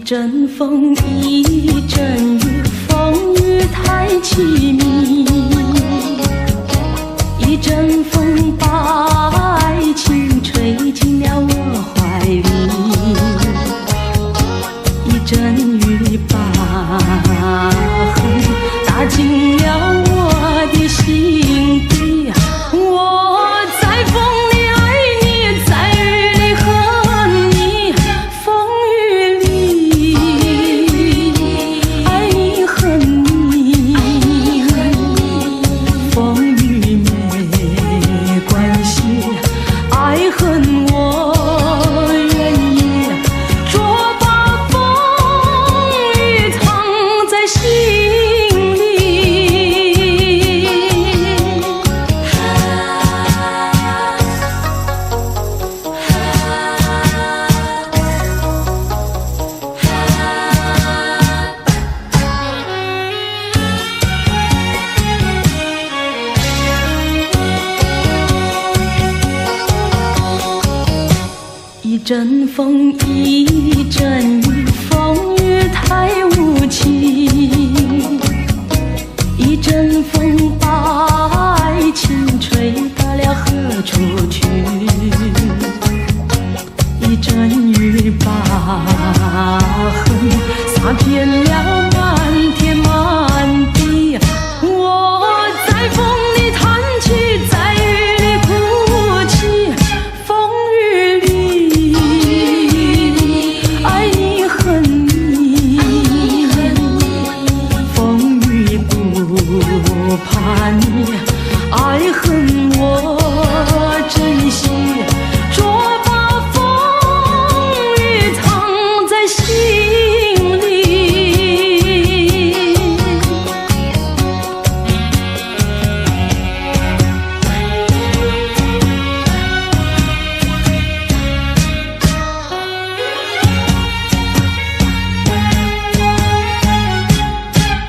阵风，一阵雨，风雨太凄迷。一阵风把爱情吹进了我怀里，一阵雨把恨打进了我的心底。我在风里爱你，在雨里恨你，风雨里爱你恨你，风雨没关系，爱恨我愿意，捉把风雨藏在心里。一阵风，一阵雨，风雨太无情。一阵风把爱情吹到了何处去？一阵雨把恨洒遍了满天满地。我在风里叹气，在雨里哭泣，风雨里爱你恨你，风雨不怕你，爱恨我珍惜，捉把风雨藏在心里。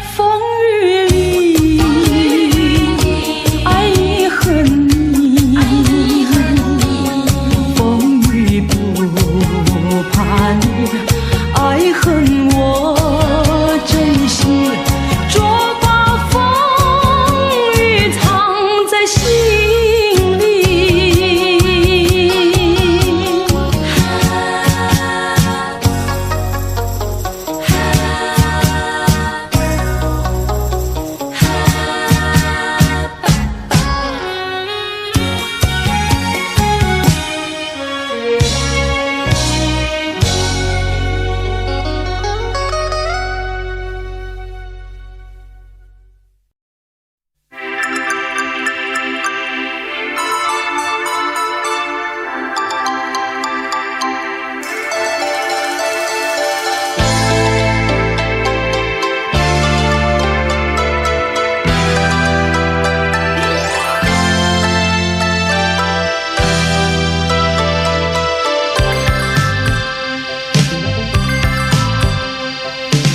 风雨里爱你恨你，风雨不怕你，爱恨我珍惜，捉把风雨藏在心里。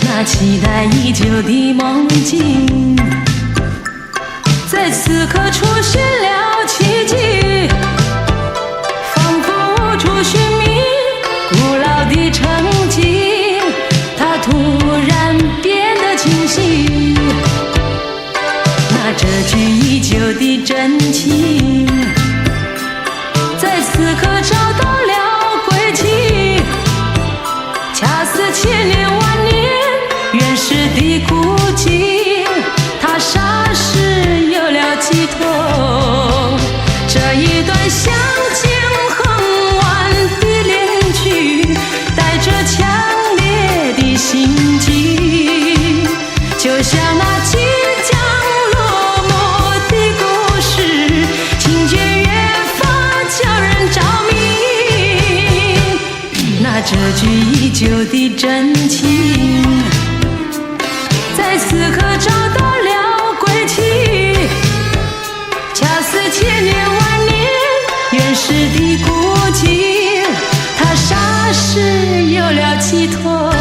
那期待已久的梦境，在此刻出现了奇迹，仿佛无处寻觅古老的曾经，它突然变得清晰。那这句已久的真情，在此刻找到了轨迹，恰似千年万年原始的孤寂，它霎时有了寄托。这一段相见恨晚的恋曲，带着强烈的心悸，就像那即将落幕的故事，情节越发叫人着迷。那这句已久的真情，在此刻找到了轨迹，恰似千年万年原始的孤寂，它霎时有了寄托。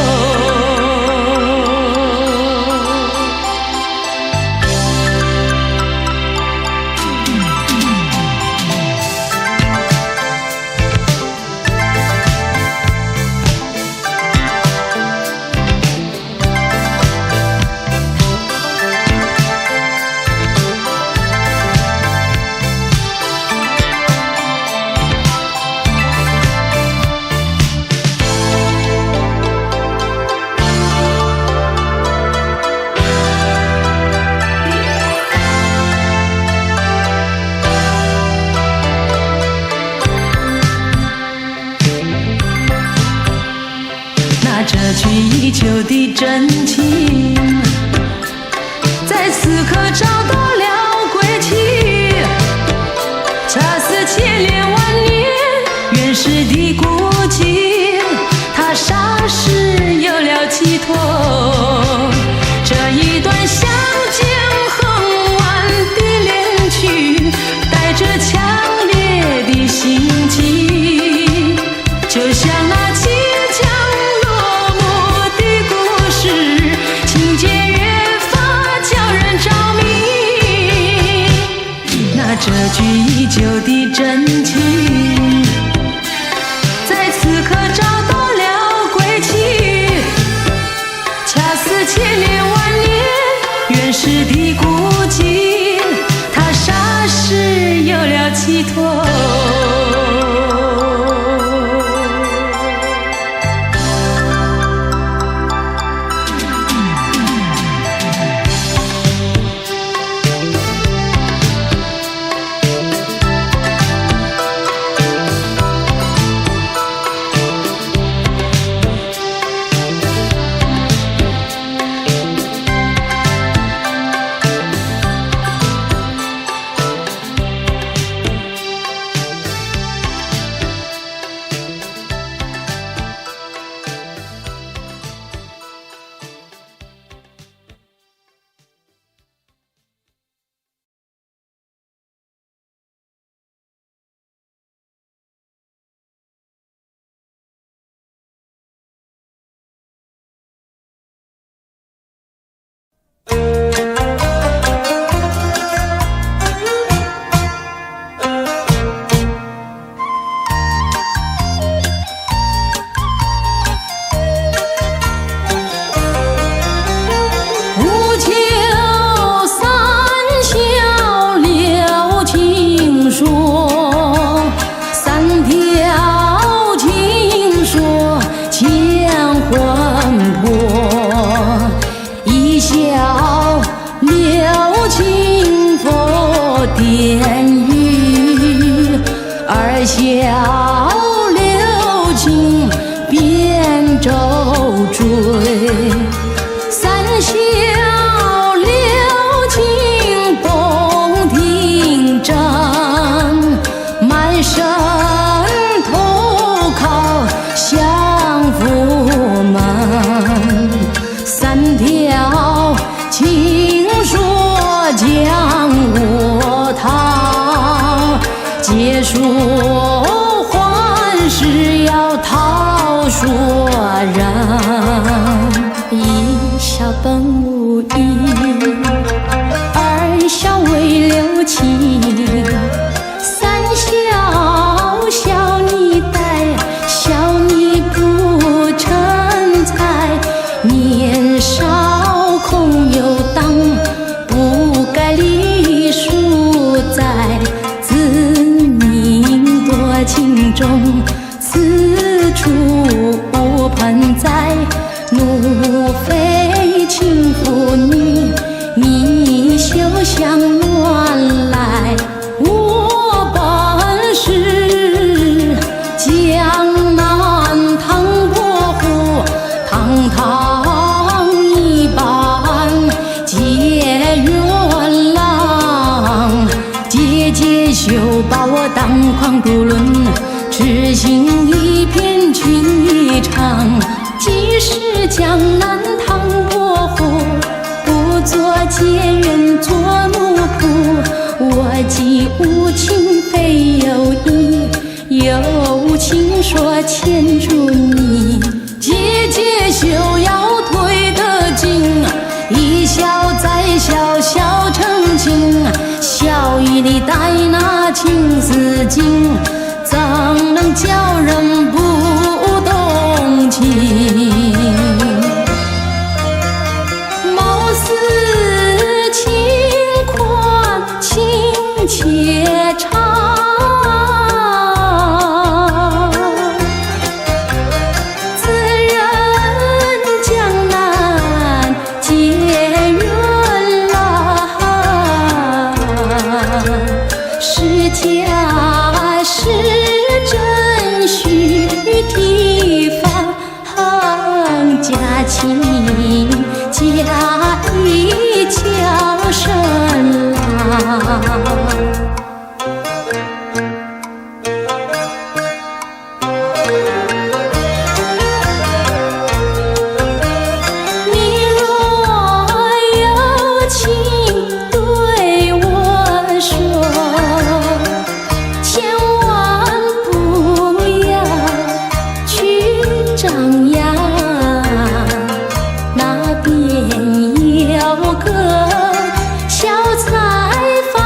这句已久的真情，在此刻找到了归期，恰似千年万年原始的孤寂，他霎时有了寄托。结束还是要讨说人，一笑本无意，二笑为留情，三笑笑你呆，笑你不成才，年少空有当，不该隶属在情中，此处无盆栽，怒非情妇女，你休想乱来。我本是江南唐伯虎，堂堂一般结缘郎，姐姐休把我当狂独论，痴心一片情一场。既是江南唐伯虎，不做结缘做奴仆。我既无情非有意，有情说牵住你。姐姐休要退得紧，一笑再笑笑成情，笑语里带那情丝劲，怎能叫人不动情？貌似轻宽情且长，自认江南结缘郎，是假是真虚提防，假情假意叫声郎。有个小采访，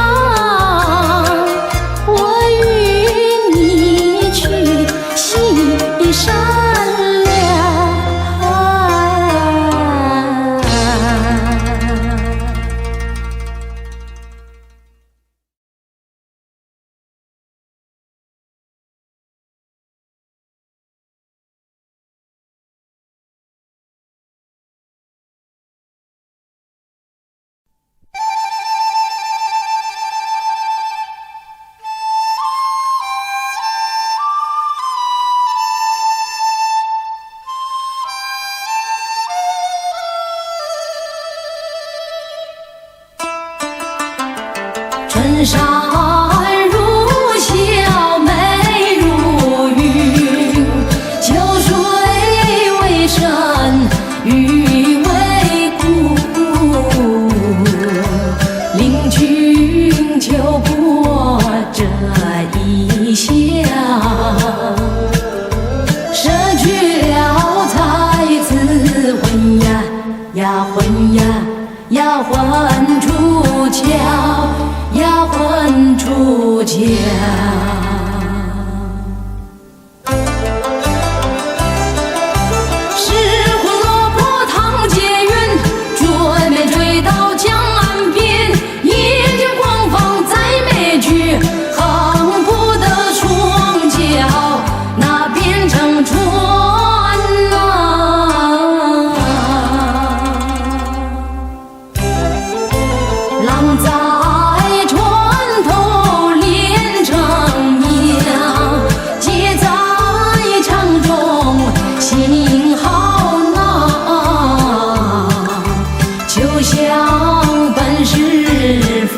春山如笑，美如云，秋水为深，鱼为苦，令君就过这一宵。舍去了才子魂呀呀魂呀呀魂出窍呀魂出窍。失魂落魄唐劫云，追没追到江岸边，一见狂放再没去，恨不得双脚那变成船啊。浪在船头连成娘，结在肠中心好恼。就像本是腹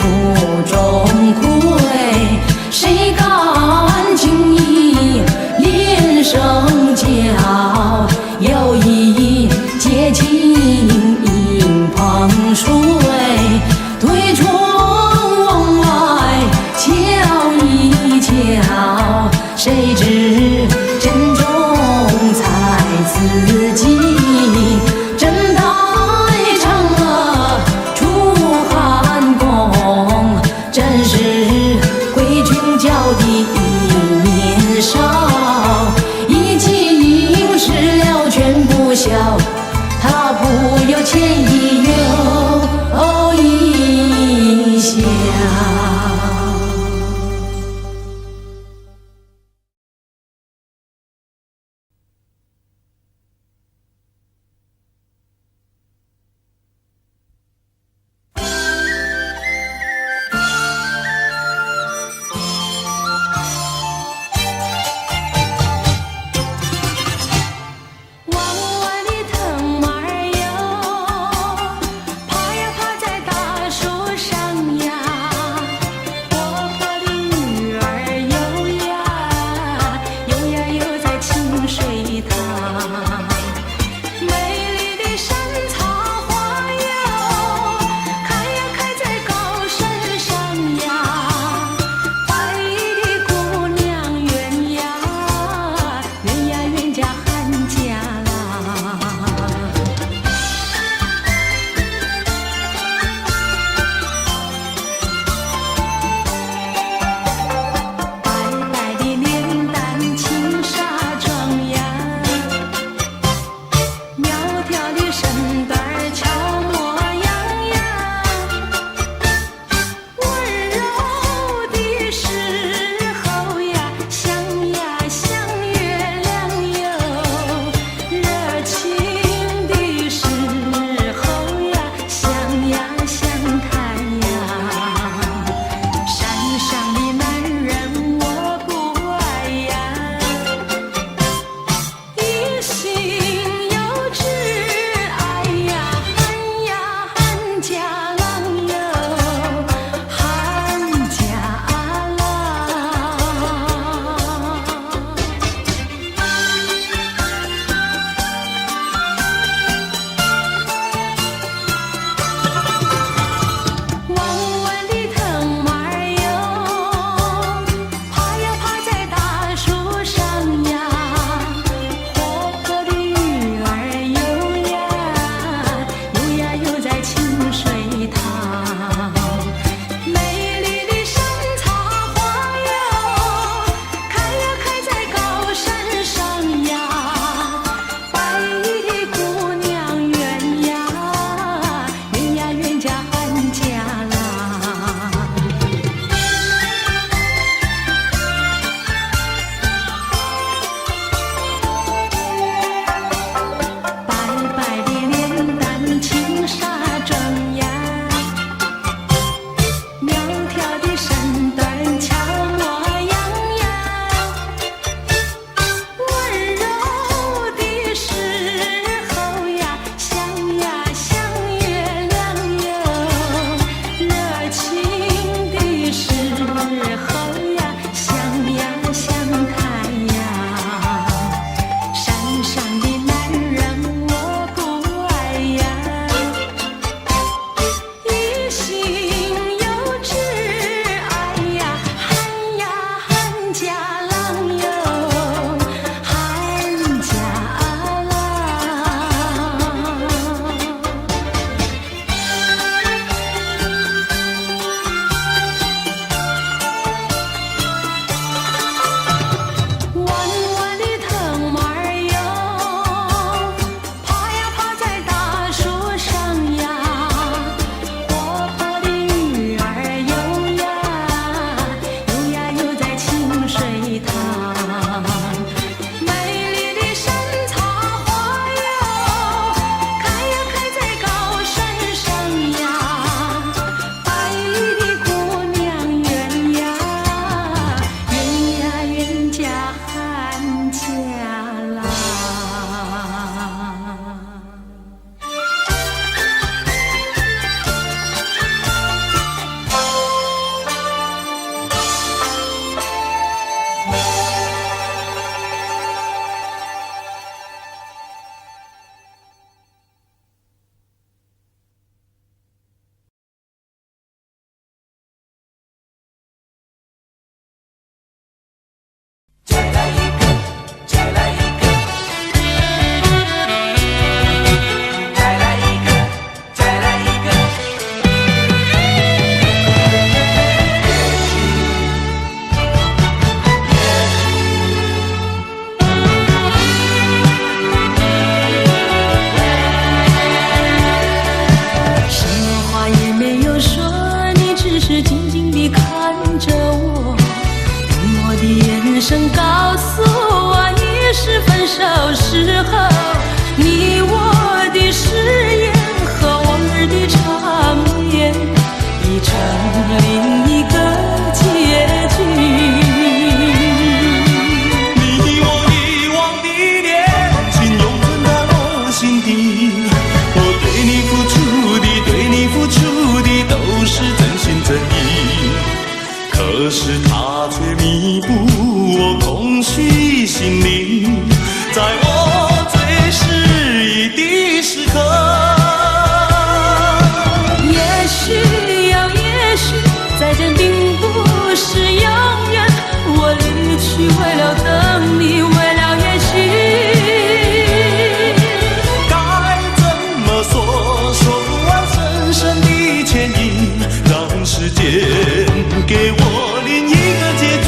中亏，谁敢轻易连声叫？有意借情饮烹水，推窗往外瞧一瞧，谁知阵中才自己真待成了楚汉宫，真是贵君娇弟年少，一情失了全不孝，他不有前一有一笑。往外里腾马儿哟，爬呀爬在大树上呀，静地看着我，用我的眼神告诉我，你是分手时候你我的誓言和往日的缠绵已成另一个结局。你我遗忘的恋情永存在我心底，我对你付出的，对你付出的都是真心真意，可是它却弥补我空虚心灵，在我最失意的时刻。也许呀，也许再见并不是永远，我离去为了等你，为了也许该怎么说，说不完深深的歉意，让时间给我另一个结局。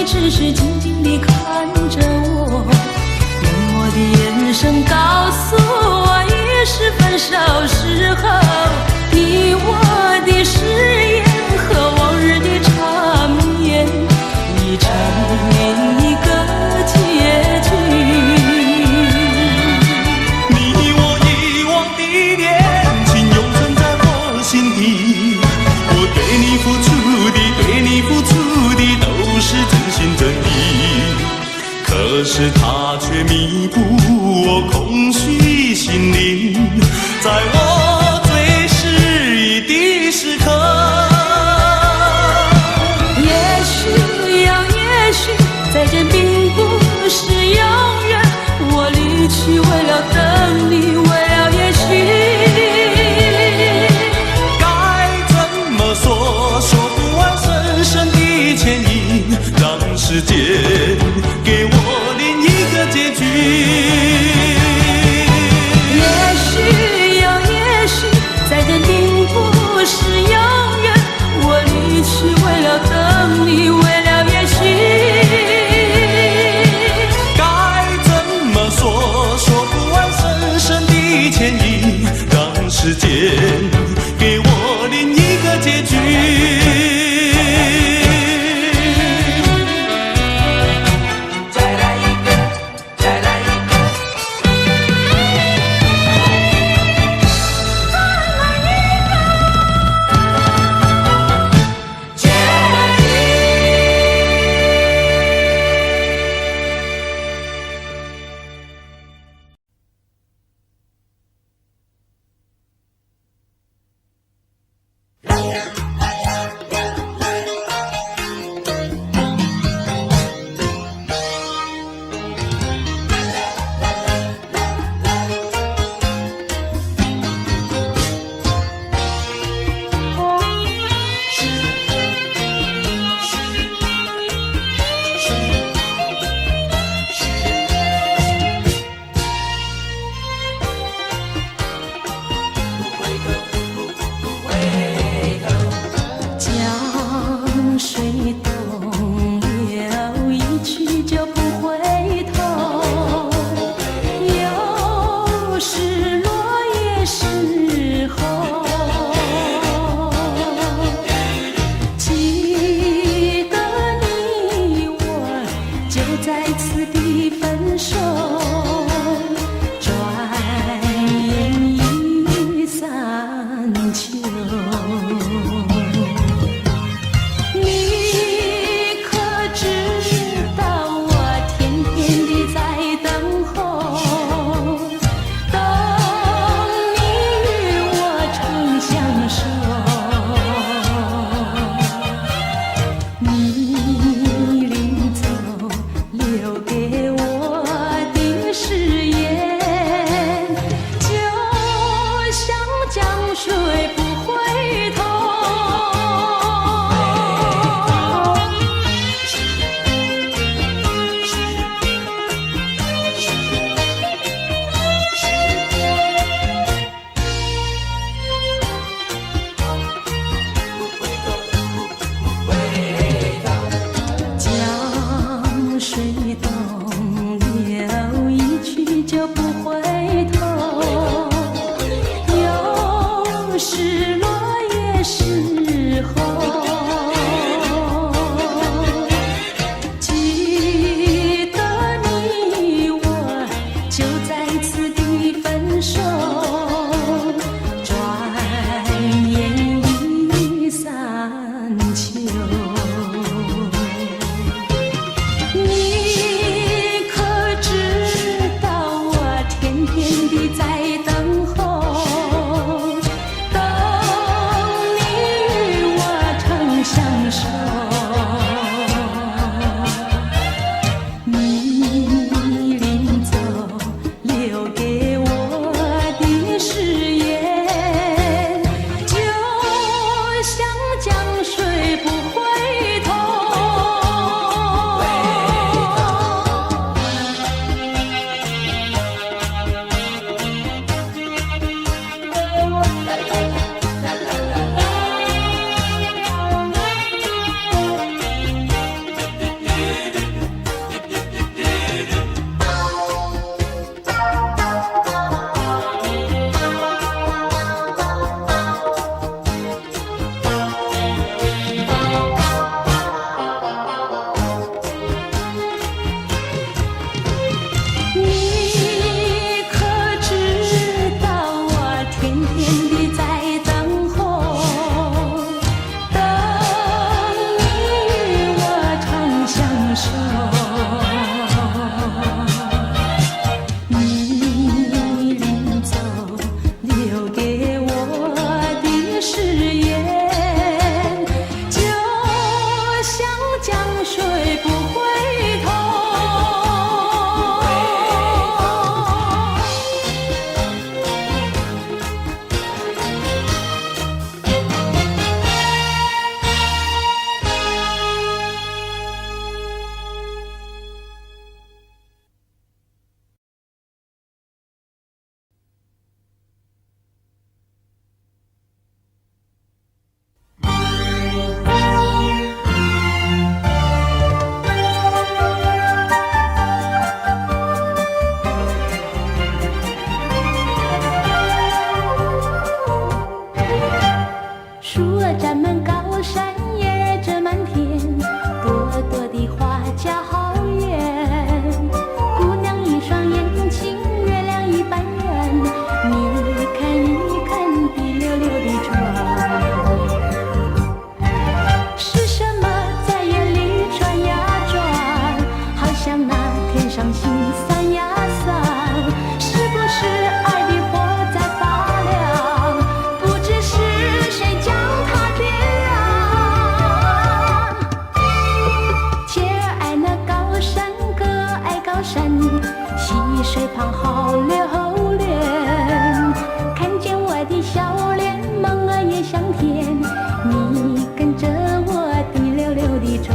只是静静地看着我，用我的眼神告诉我，已是分手时候你我的誓言和往日的缠绵已成另一个结局。你我遗忘的恋情永存在我心底，我对你付出的，对你付出的都是真心真意，可是它却弥补我空虚心灵，在我最失意的时刻。也许呀，也许再见并不是永远，我离去为了等你，为了也许该怎么说，说不完深深的歉意，让时间给我另一个结局。也许呀，也许再见并不是永远，我离去为了等你，为了也许该怎么说，说不完深深的歉意，让时间给我另一个结局。你临走留给我水东流，一去就不回头。有时落叶时候，记得你我就在此地分手。转眼已三秋。你可知道我天天地在等候，等你与我曾相守。你临走留给我的誓言，就像江水不回头。你可知道我天天地在等候，等你与我长相守。你临走留给我的誓言，就像江水不回头。树儿沾满高山，叶儿遮满天，朵朵的花架好远。姑娘一双眼睛，月亮一般圆。你看一看滴溜溜的妆，是什么在眼里转呀转？好像那天上星散呀散，是不是爱的火在发亮？不知是谁将它点燃。姐儿爱那高山，哥爱高山，溪水旁好留恋。看见我的笑脸，梦儿也香甜。你跟着我滴溜溜地转。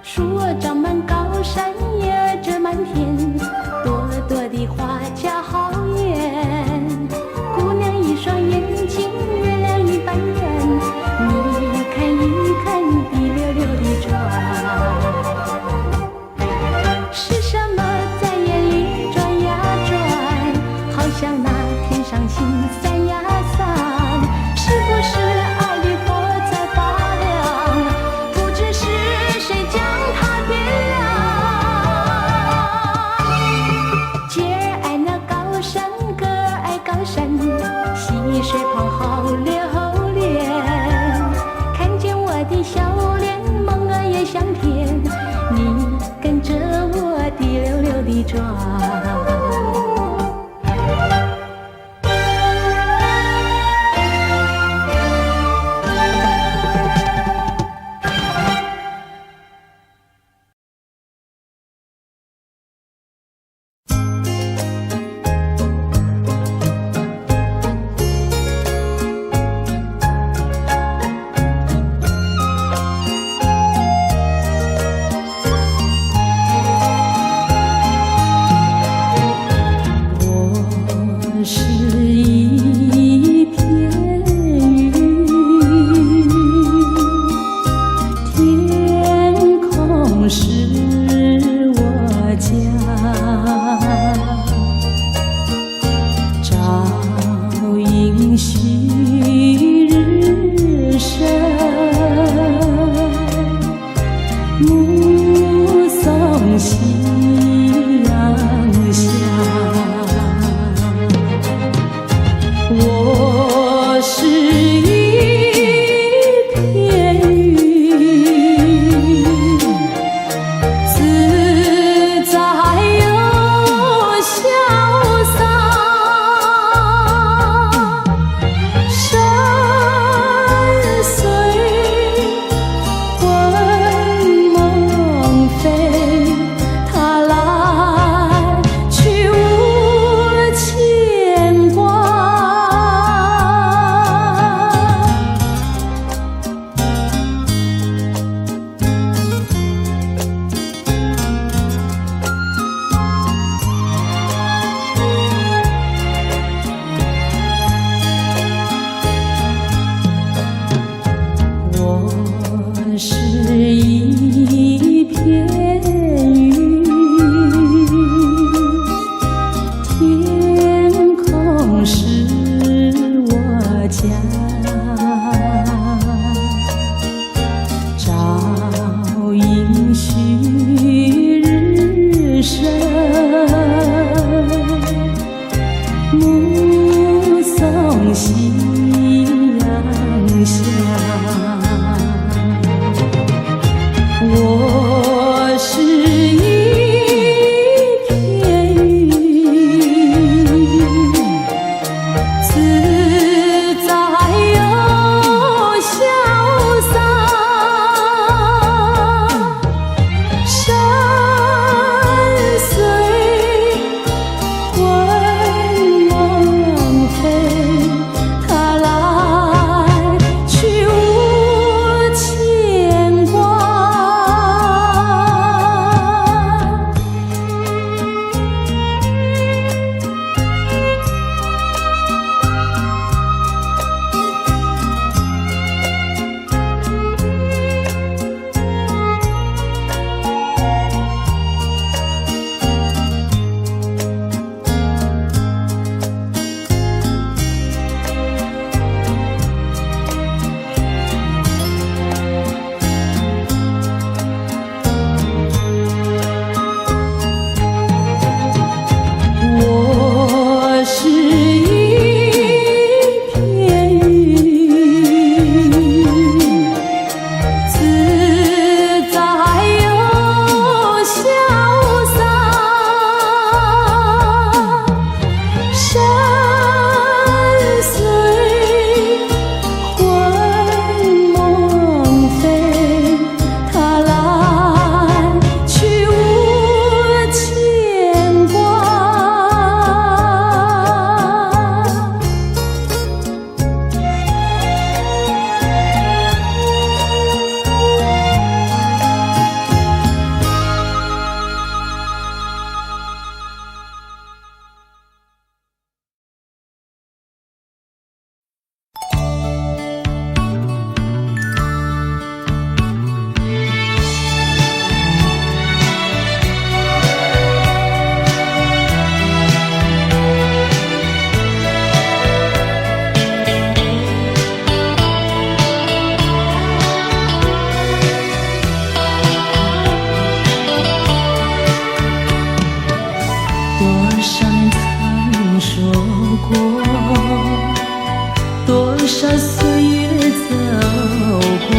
树儿长满高山，叶儿遮满天，朵朵的花架好远。姑娘一双眼睛，月亮一般圆。你看一看滴溜溜的妆，是什么在眼里转呀转？好像那天上星散呀散，是不是爱的火在发亮？不知是谁将它点燃。姐儿爱那高山，哥儿爱高山，溪水旁好留恋。看见我的笑脸，梦儿也香甜。你跟着我滴溜溜地转。目送夕阳下，我是一片云，自在又潇洒，山随魂梦飞，它来去无牵挂。我是一片云，天空是我家，朝迎旭日升，目送夕阳下。我是一片云，自在又潇洒，山随魂梦飞，它来去无牵挂。我是一片云，自在又潇洒，山随魂梦飞，它来去无牵挂。多少年曾说过，多少岁月走过，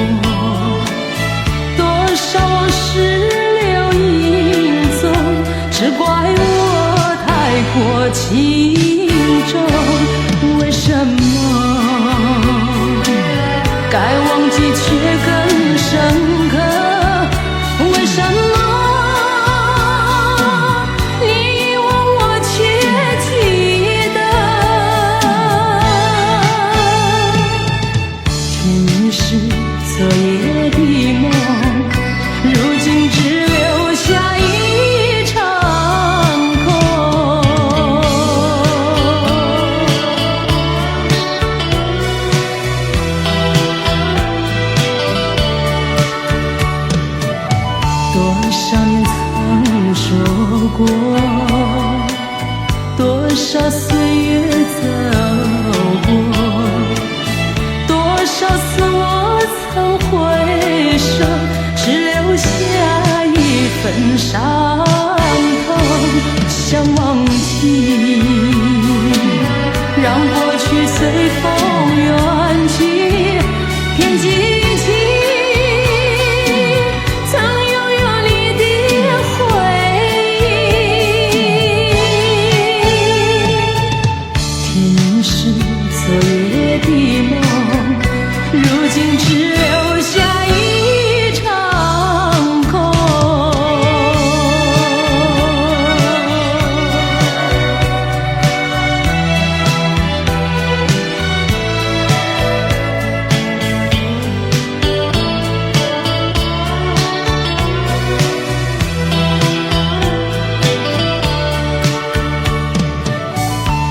多少往事留影踪，只怪我太过轻重。为什么该忘记却更深刻？为什么昨夜的梦，如今只留下一场空。多少年曾说过，多少岁月走过，多少次我曾回首，只留下份伤痛，想忘记，让过去随风远去，偏记起曾拥有你的回忆。天是昨夜的梦，如今只留下一场空。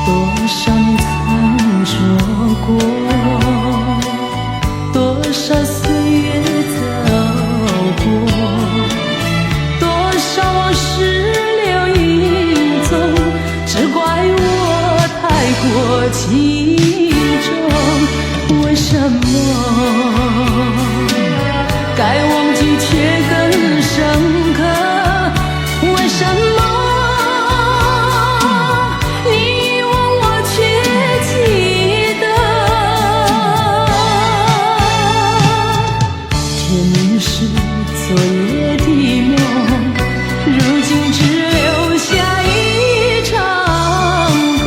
多少年曾说过，多少岁月走过，多少往事留影踪，只怪我太过激动。为什么该忘记却更深刻？为什么你忘我却记得？天是昨夜的梦，如今只留下一场空。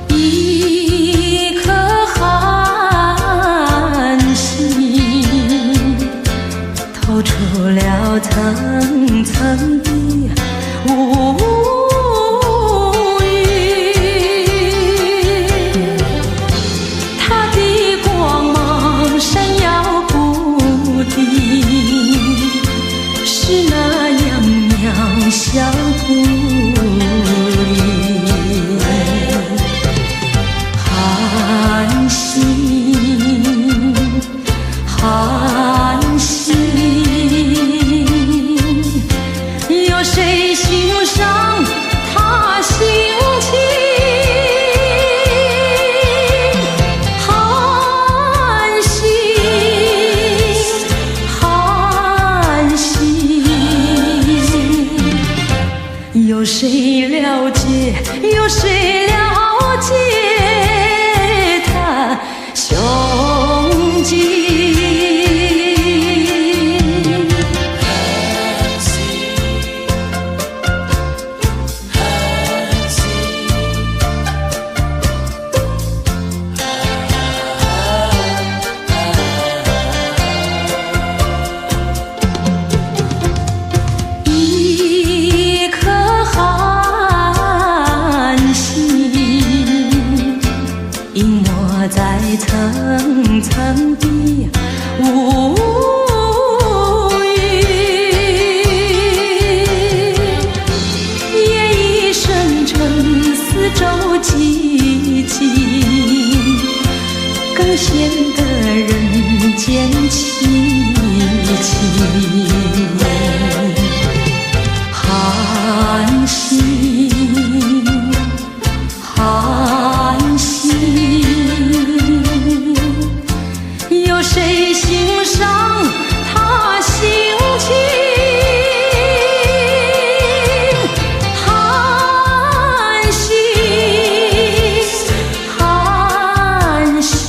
一颗寒心透出了层层的无语，它的光芒闪耀不定，是那样渺小不已。寒心，寒心，有谁欣赏他心情？寒心，寒心，有谁了解？有谁了解他胸襟？一颗寒心隐没在层层的无语，夜已深沉，四周寂静，更显得人间凄凄。寒心，寒心，有谁欣赏他心情？寒心，寒心，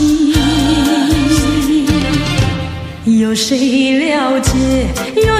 有谁了解？有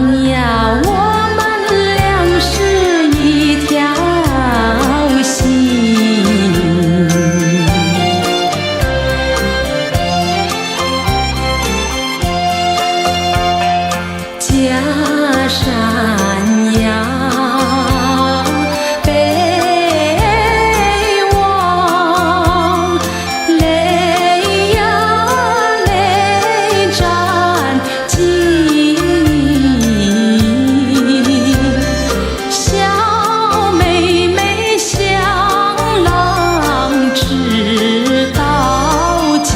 郎呀，我们俩是一条心。假山呀，北望，泪呀泪沾襟。小妹妹向郎知道尽，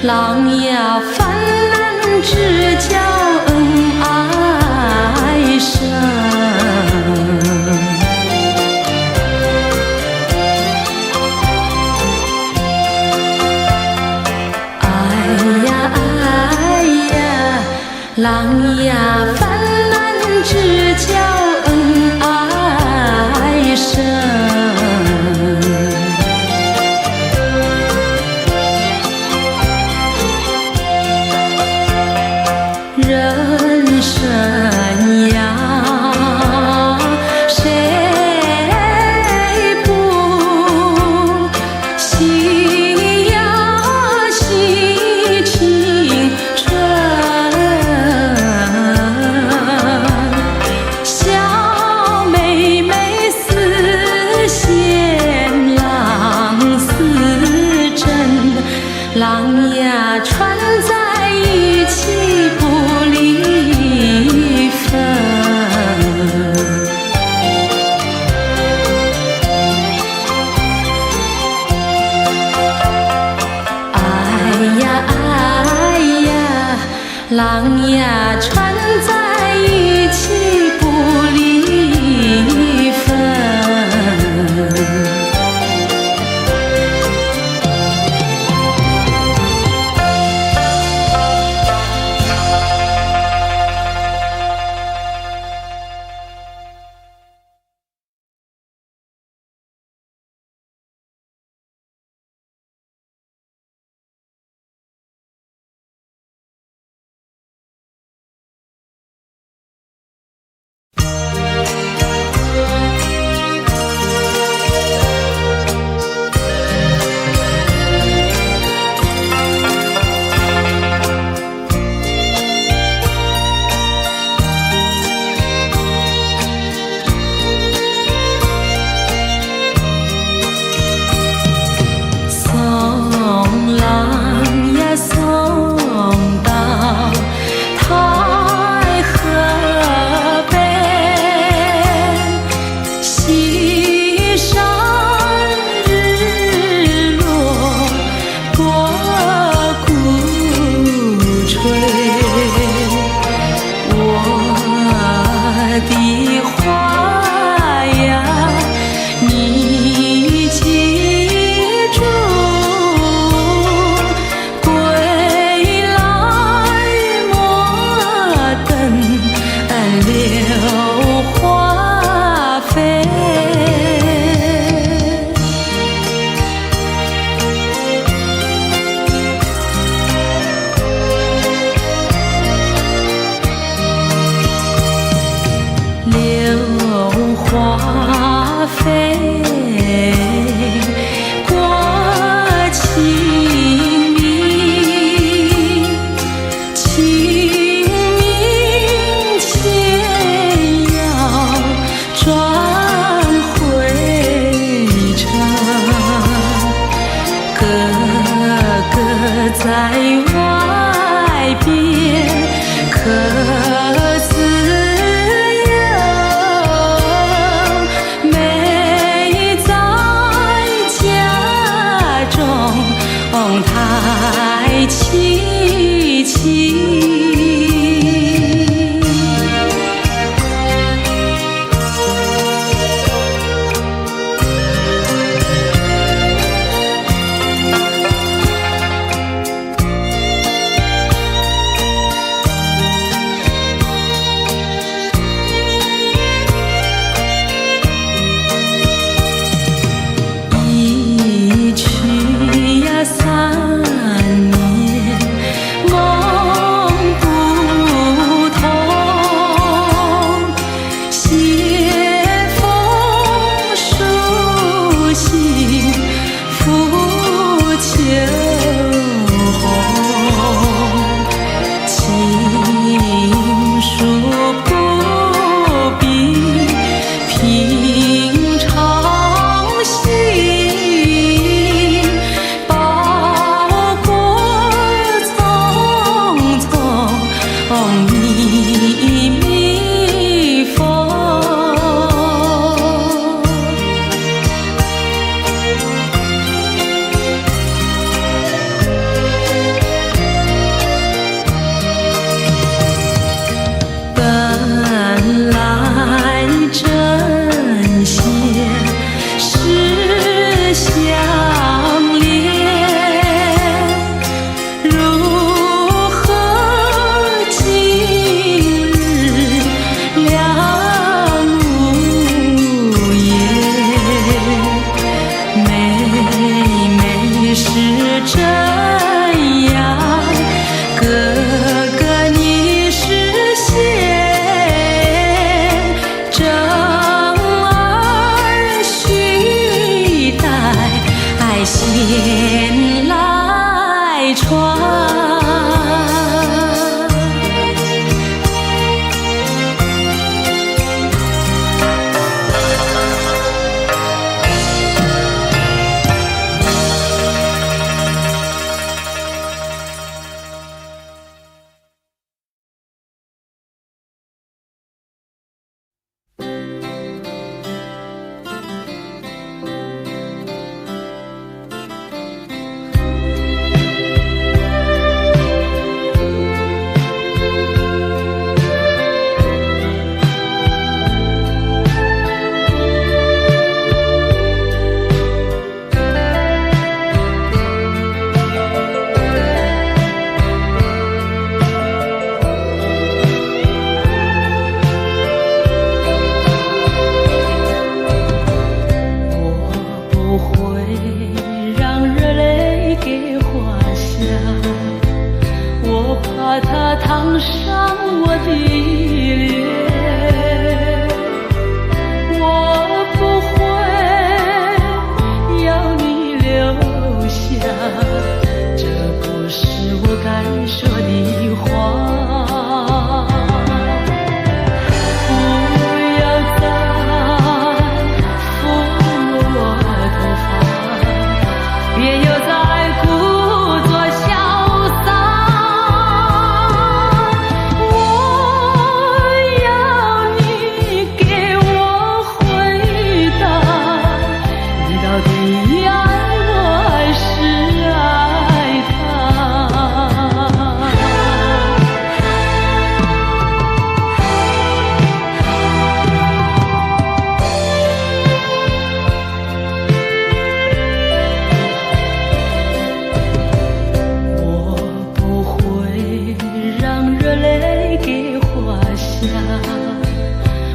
郎呀泛滥只叫恩爱深。哎呀哎呀，郎呀泛滥只叫恩爱深。人生呀，谁不惜呀惜青春？小妹妹似线，郎似针，郎呀穿在一起不离分。哎呀哎呀，郎呀穿在一起不离分。送郎呀送到太河边，西山日落过古吹，我的话呀你记住，归来莫等柳花飞。柳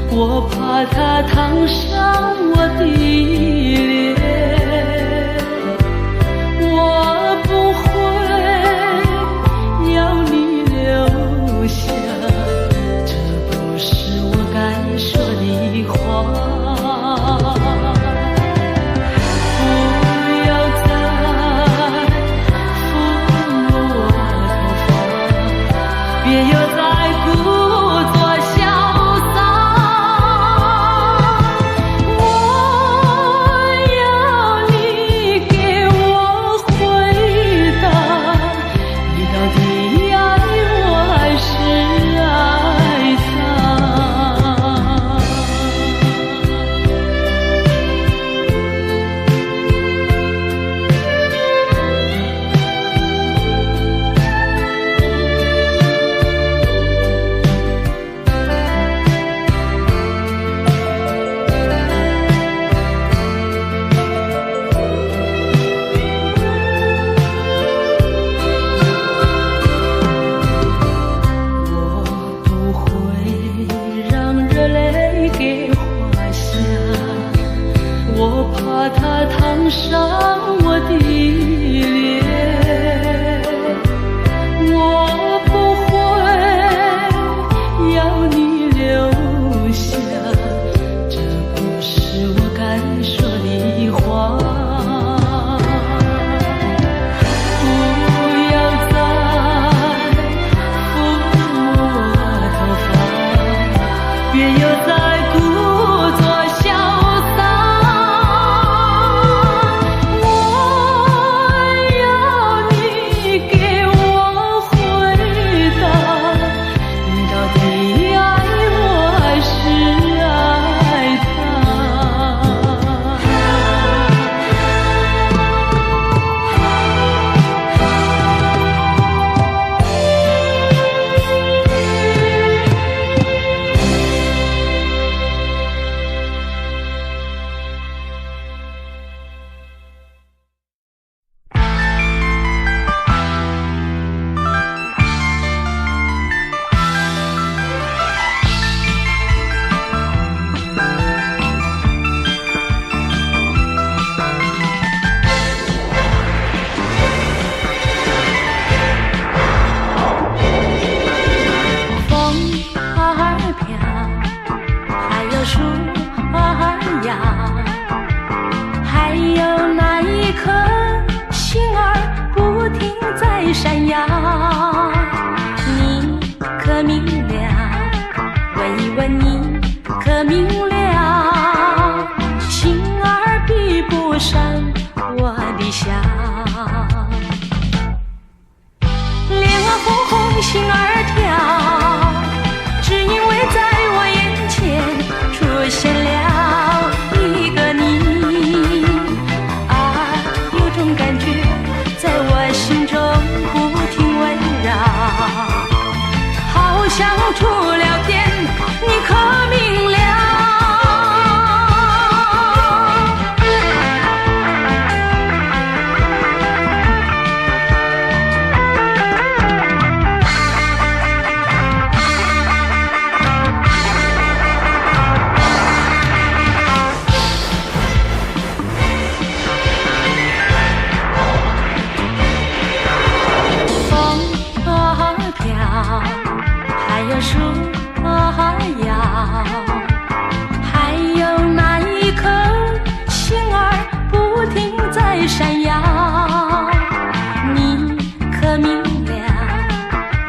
我怕它烫伤我的脸，我不会要你留下，这不是我该说的话。不要再抚摸我头发，别又再故作潇洒。我要你给我回答，你到底爱我还是爱他？我不会让热泪给花下，我怕它烫伤我的脸，我不会要你留下，这不是我该说的话。不要再抚摸我头发，别又再故作潇洒。我要你给我回答，你到底爱我还是爱他？风儿飘，还有树儿摇，还有那一颗星儿不停在闪耀。你可明了？问一问你可明了？星儿比不上我的笑。莲儿红红，星儿跳，只因为在我眼前出现了一个你。啊，有种感觉在我心中不停围绕，好像触了电，你可明了？风儿飘，还有树儿摇，还有那一颗星儿不停在闪耀。你可明了？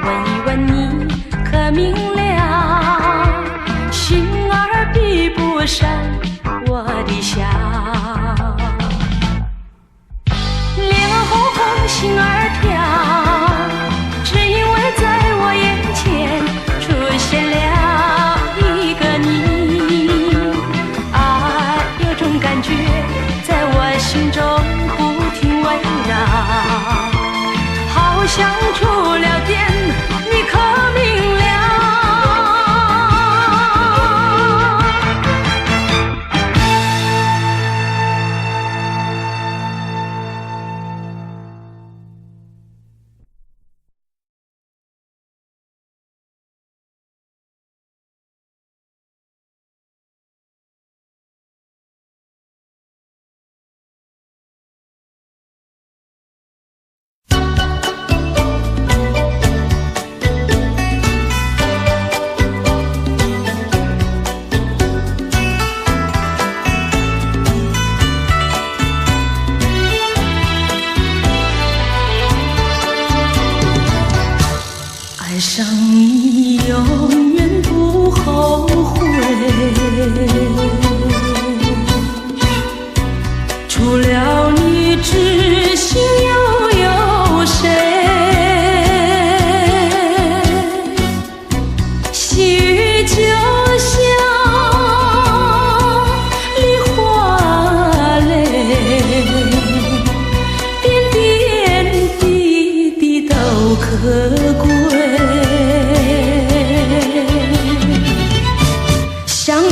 问一问你可明了？星儿比不上我的笑。莲儿红红，星儿跳，只因为在我眼前出现了一个你。啊，有种感觉在我心中不停围绕，好像触了电，你可明了？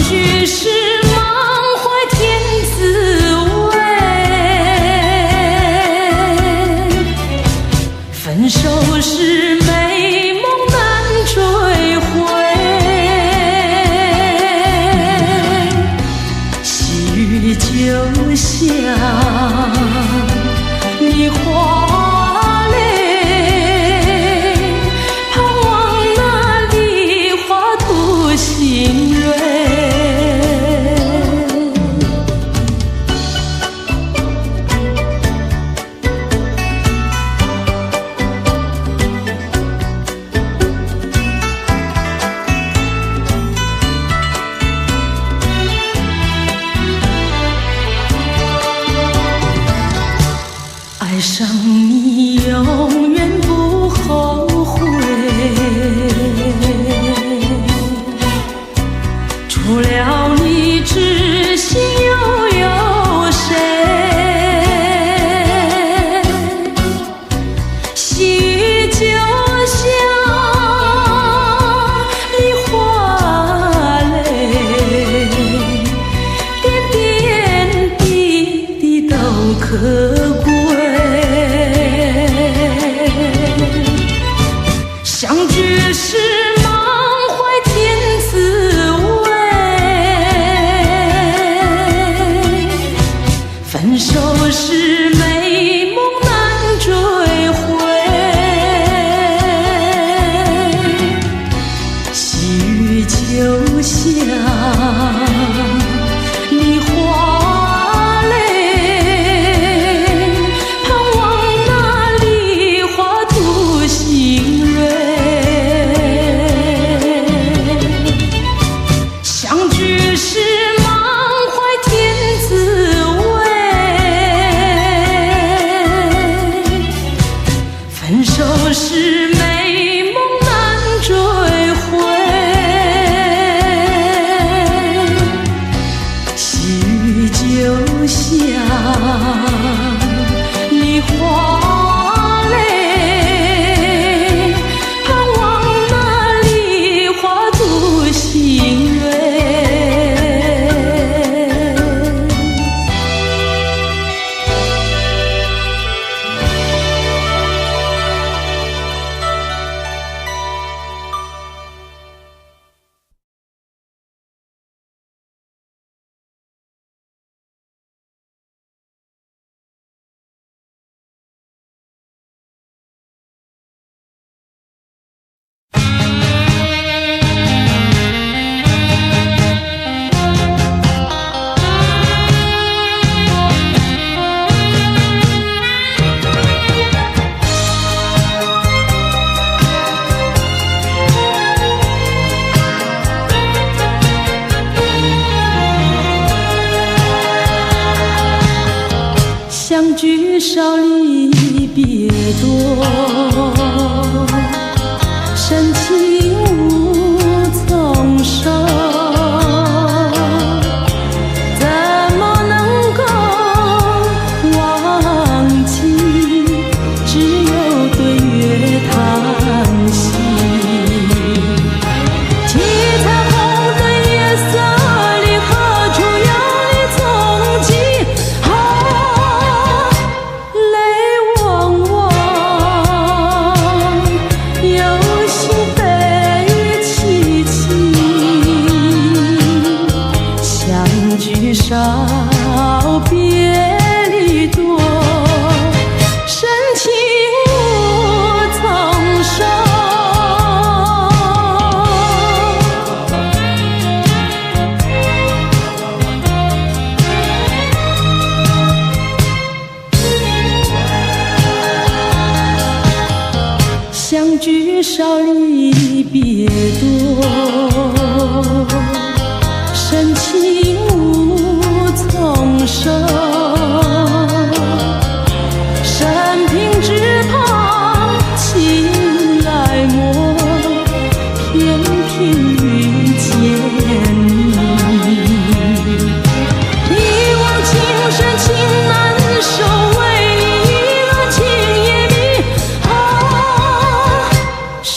聚时满怀天滋味，分手时美梦难追回。细雨就像梨花泪，盼望那梨花吐新蕊。爱上你永远不后悔，除了你知心又有谁？细雨就像梨花泪，点点滴滴都可贵。相聚时满怀天滋味，分手时美梦难追回。细雨就像梨花泪，盼望那梨花吐新蕊。相聚时满怀天滋味，分手时美梦难追回。细雨就像梨花泪，盼望那梨花吐新蕊。相聚少离别多，深情无从收，怎么能够忘记？只有对月叹息。七彩虹的夜色里，何处有你踪迹？少别离多，深情无从收。相聚少离别多，深情无从收。生平只盼情来磨，偏偏遇见你。一往情深情难收，为你一个情也迷。啊，谁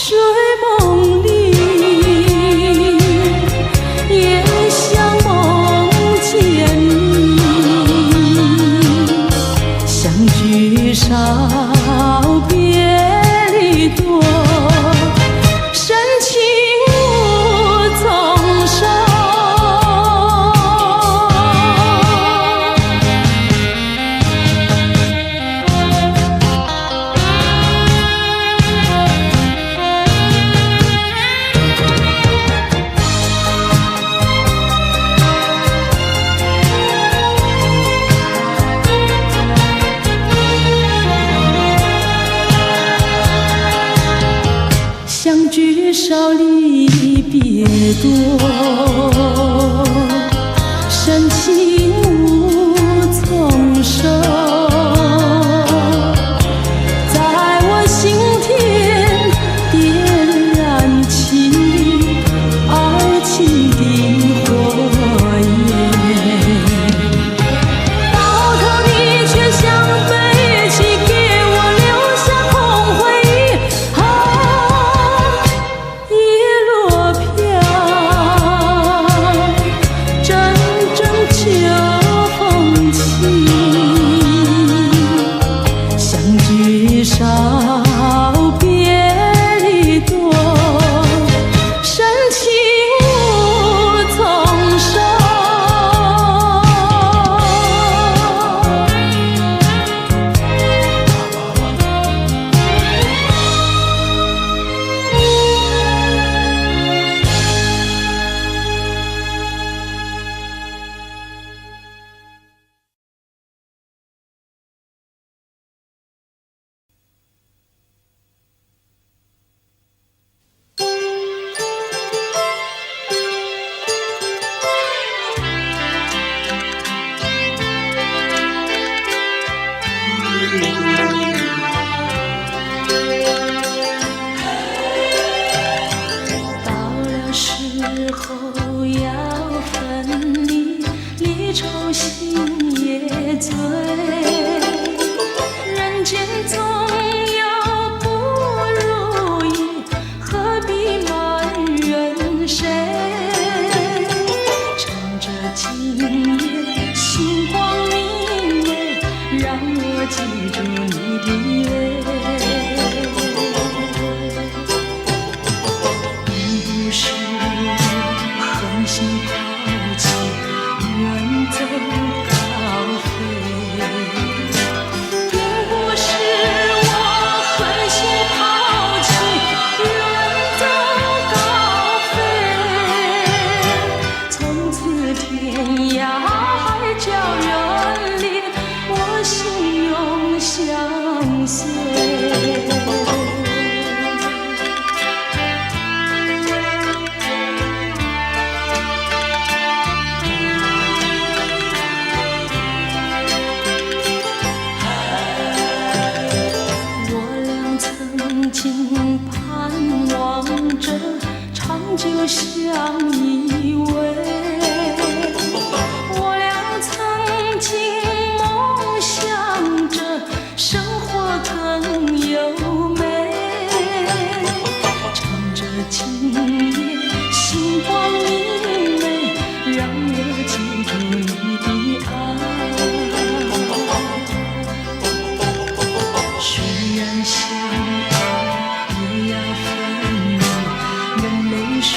要分离，离愁心也醉。人间总有不如意，何必埋怨谁？趁着今夜星光明媚，让我记住你的泪。并不是我狠心抛弃，远走高飞。并不是我狠心抛弃，远走高飞。从此天涯海角远离，我心永相随。曾经盼望着长久相依偎，我俩曾经梦想着生活更优美。趁着今夜星光明媚，让我记住你的爱。虽然相爱也要分离，人没说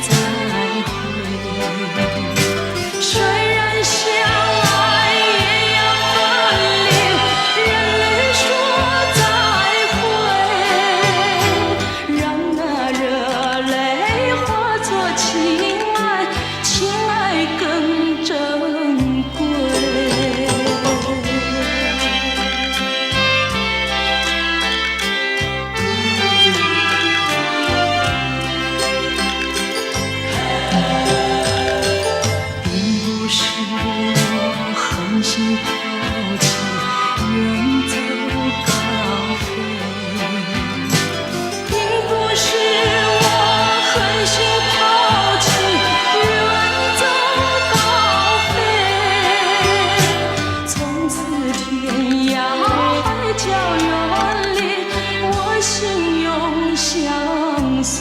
再会。虽然相爱也要分离，人没说再会。让那热泪化作情爱，情爱更珍贵。狠心抛弃，远走高飞。并不是我狠心抛弃，远走高飞。从此天涯海角远离，我心永相随。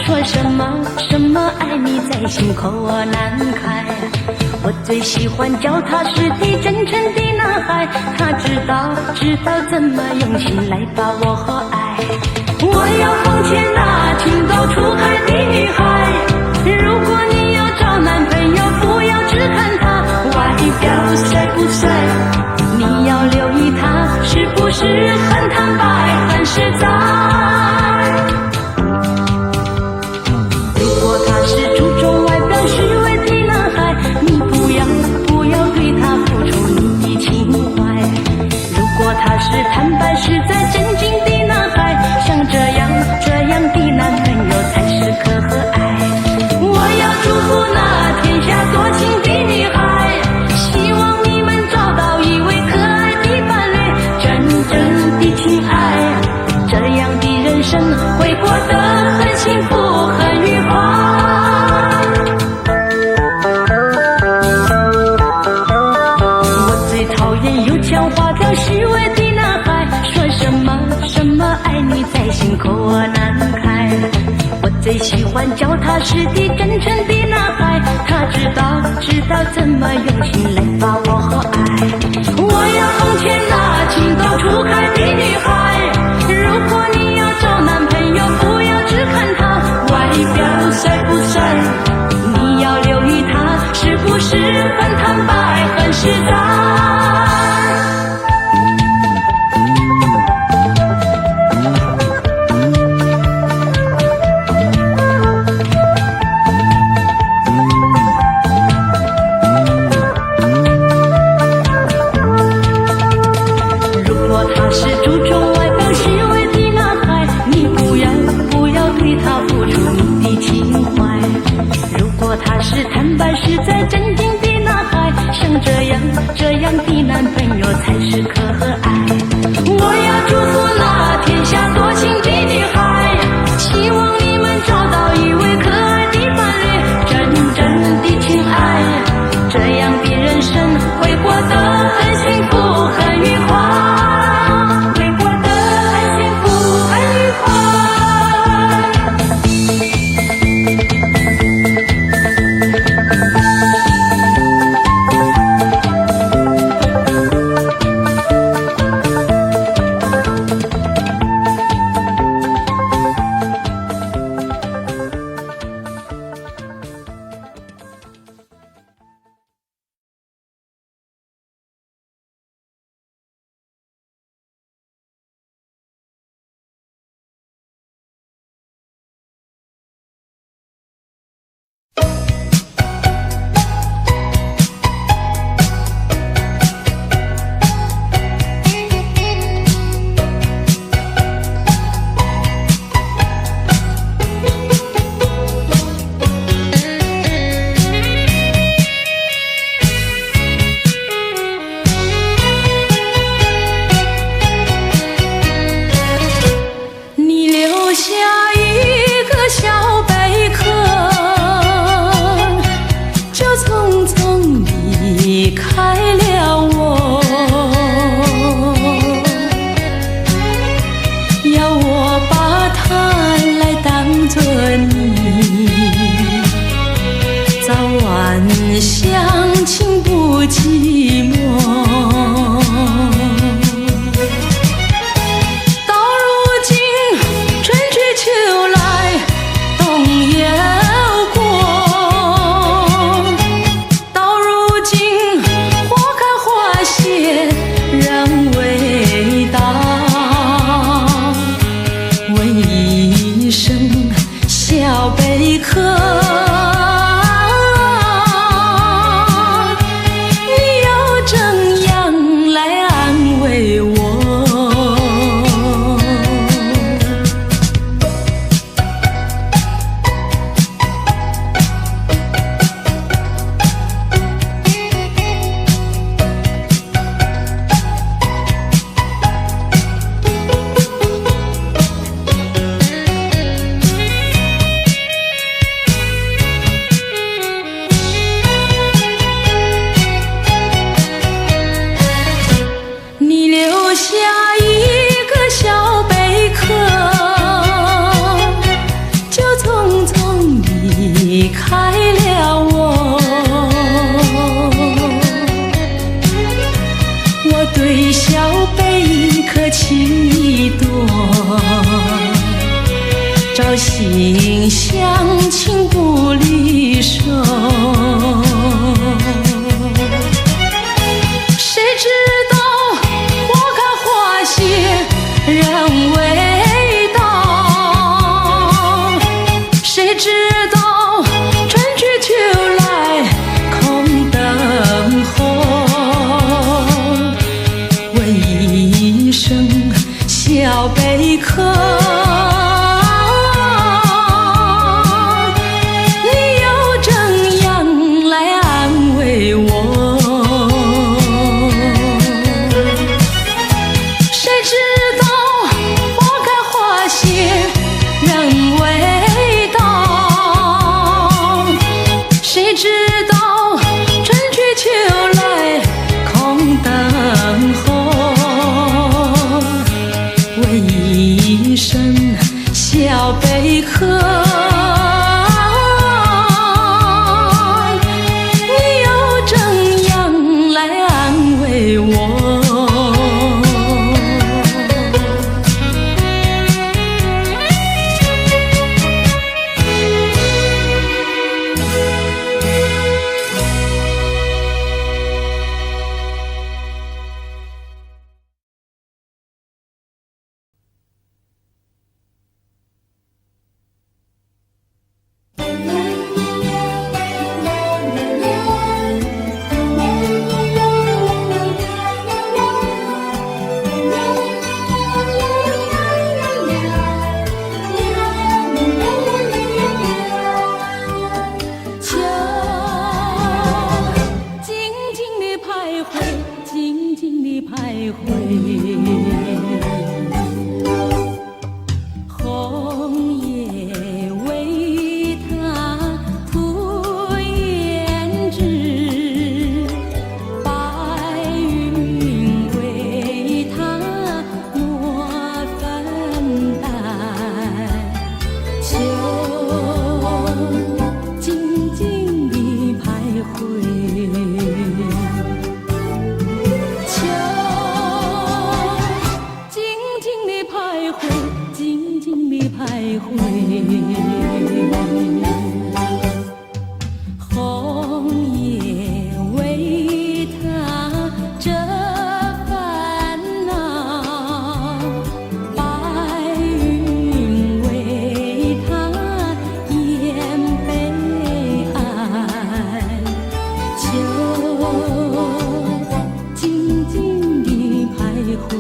说什么爱你在心口难开，我最喜欢脚踏实地真诚的男孩，他知道怎么用心来把我爱。我要奉劝那情窦初开的女孩，如果你要找男朋友，不要只看他外表帅不帅，你要留意他是不是很坦白很实在。是坦白实在真经的男孩，像这样的男朋友才是可爱。我要祝福那天下多情的女孩，希望你们找到一位可爱的伴侣，真正的情爱，这样的人生会过得很幸福很愉快。我最讨厌有腔滑调虚伪的什么爱你在心口难开，我最喜欢脚踏实地真诚的男孩，他知道怎么用心来把我爱。我要奉劝那情窦初开的女孩，如果你要找男朋友，不要只看他外表帅不帅，你要留意他是不是很坦白很实在。那是坦白实在真经的男孩，像这样的男朋友才是可爱。我要祝福那天下多情的女孩，希望你们找到一位可爱的伴侣，真正的情爱，这样的人生会过得很幸福很愉快，会过得很幸福很愉快。心相亲不离手，谁知道花开花谢人未到，谁知道春去秋来空等候，问一声小贝壳，小贝壳，你又怎样来安慰我？徘徊，静静地徘徊。红叶为他这烦恼，白云为他掩悲哀，就静静地徘徊。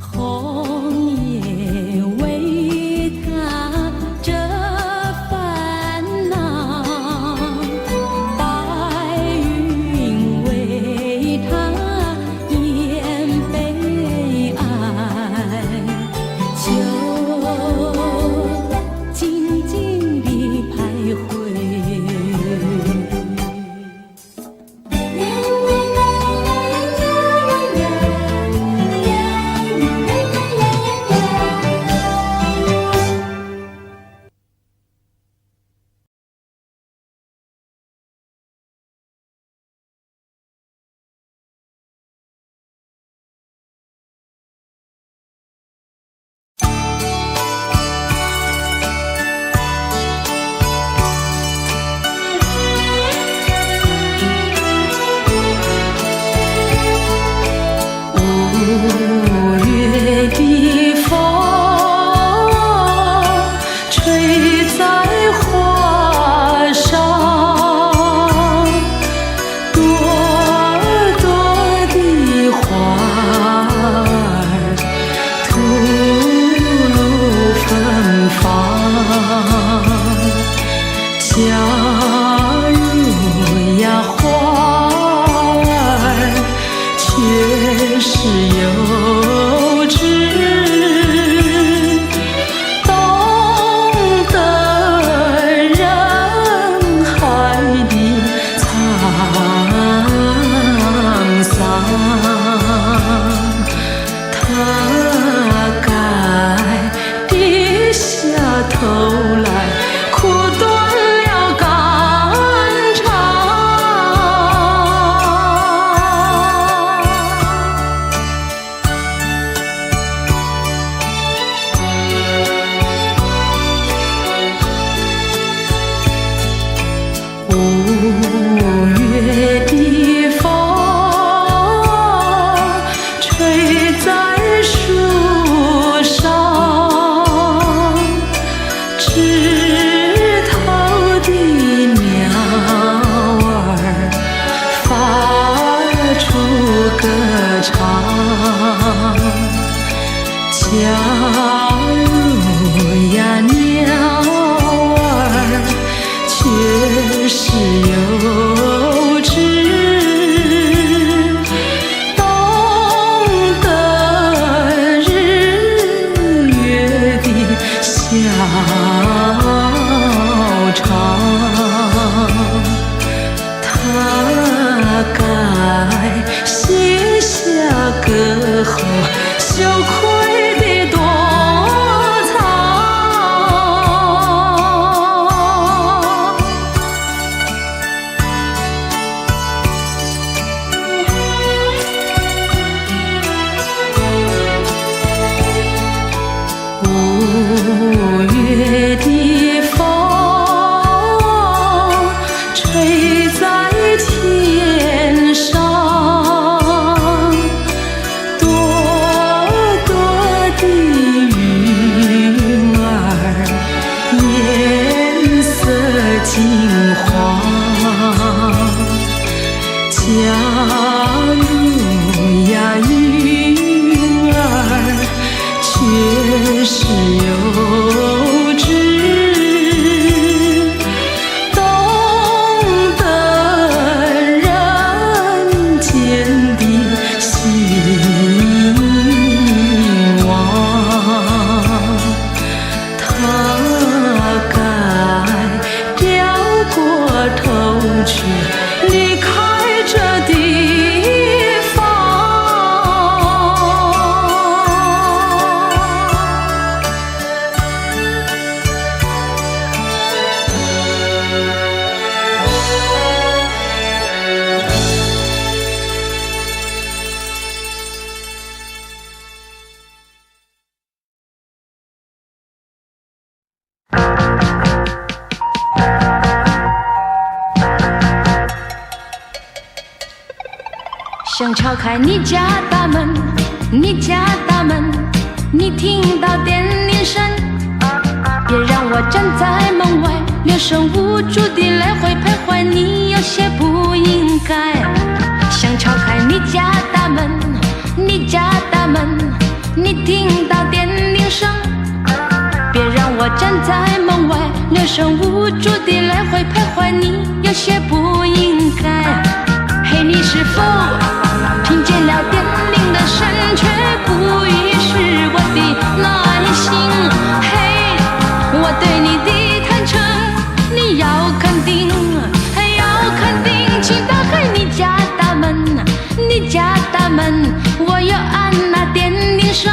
红叶为他这烦恼，白云为他掩悲哀，就静静地徘徊。是幼稚，懂得日月的小长，他该卸下歌后羞愧的躲五月的风吹在天上，朵朵的云儿颜色金黄，假如呀云儿却是幼稚，懂得人间的希望，他该掉过头去离开这地方。想敲开你家大门，你家大门，你听到电铃声，别让我站在门外，留神无助地来回徘徊，你有些不应该。想敲开你家大门，你家大门，你听到电铃声，别让我站在门外，留神无助地来回徘徊，你有些不应该。嘿，你是否听见了电铃的声，却不遗失我的耐心？嘿，我对你的坦诚，你要肯定，要肯定，请打开你家大门，你家大门，我要按那电铃声。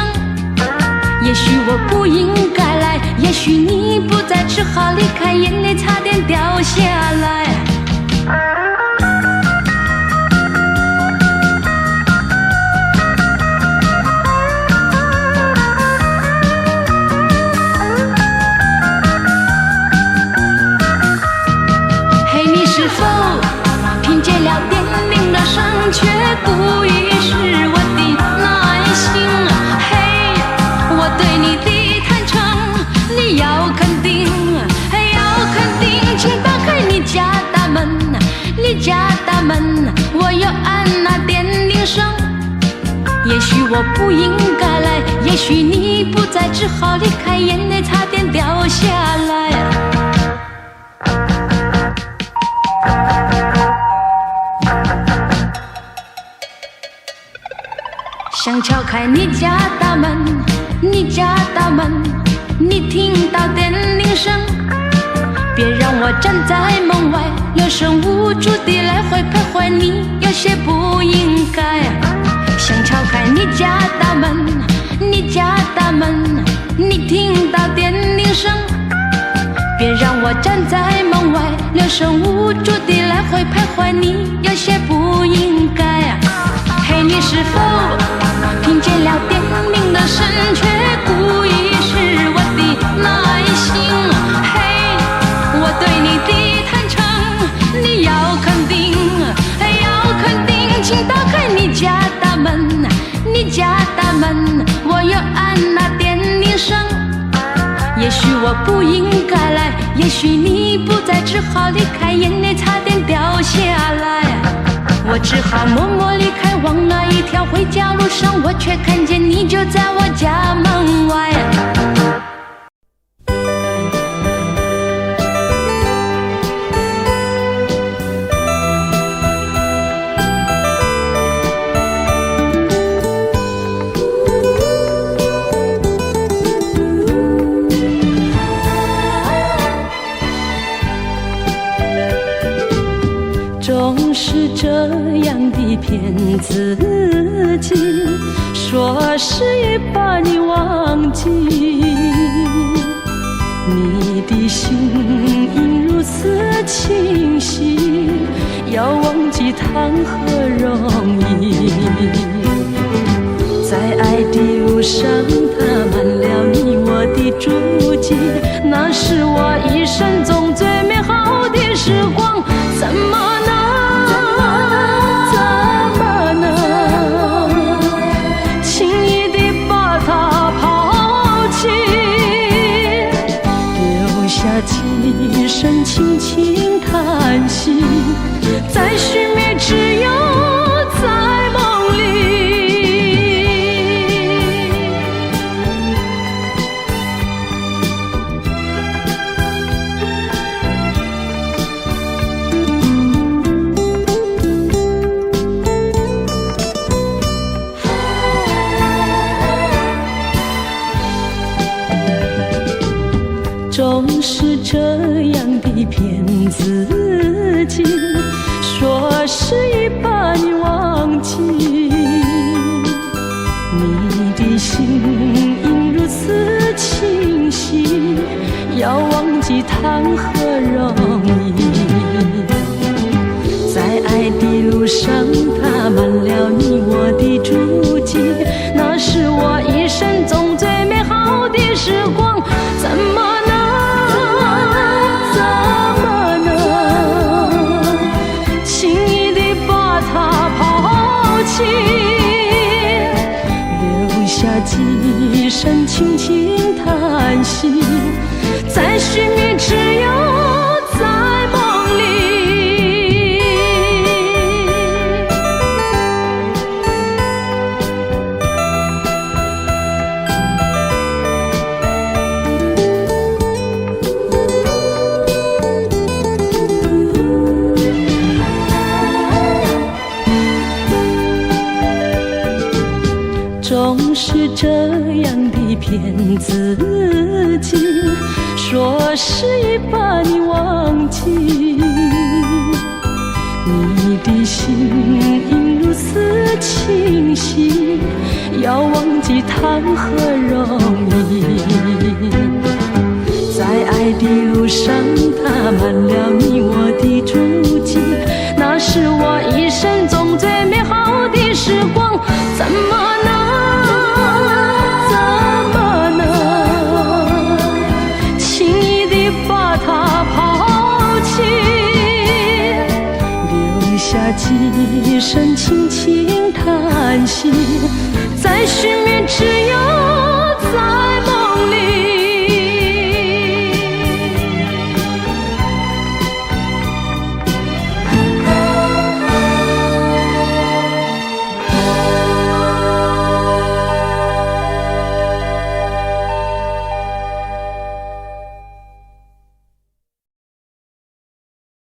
也许我不应该来，也许你不在，只好离开，眼泪差点掉下来。是否听见了电铃的声，却不遗失我的耐心？嘿，我对你的坦诚，你要肯定，要肯定，请打开你家大门，你家大门，我要按那电铃声。也许我不应该来，也许你不在，只好离开，眼泪差点掉下来。想敲开你家大门，你家大门，你听到电铃声，别让我站在门外，留神无助地来回徘徊，你有些不应该。想敲开你家大门，你家大门，你听到电铃声，别让我站在门外，留神无助地来回徘徊，你有些不应该。嘿，你是否听见了电铃的声，却不遗失我的耐心？嘿，我对你的坦诚，你要肯定，要肯定，请打开你家大门，你家大门，我要按那电铃声。也许我不应该来，也许你不在，只好离开，眼泪差点掉下来。我只好默默离开，往那一条回家路上，我却看见你就在我家门外。总是这样的骗自己，说是已把你忘记。你的心应如此清晰，要忘记谈何容易。在爱的路上踏满了你我的足迹，那是我一生中最美好的时光。怎么能轻易地把它抛弃，留下几声轻轻叹息，在寻觅只有在梦里。总是这样的骗自己，说是已把你忘记。你的心应如此清晰，要忘记谈何容易。在爱的路上踏满了你我的足迹，那是我一生中最美好的时光。怎么留下几声轻轻叹息，在寻觅只有在梦里。总是这样的骗自己，说是已把你忘记。你的心应如此清晰，要忘记谈何容易。在爱的路上踏满了你我的足迹，那是我一生中最美好的时光。怎么轻易地把它抛弃，留下几声轻轻叹息，在寻觅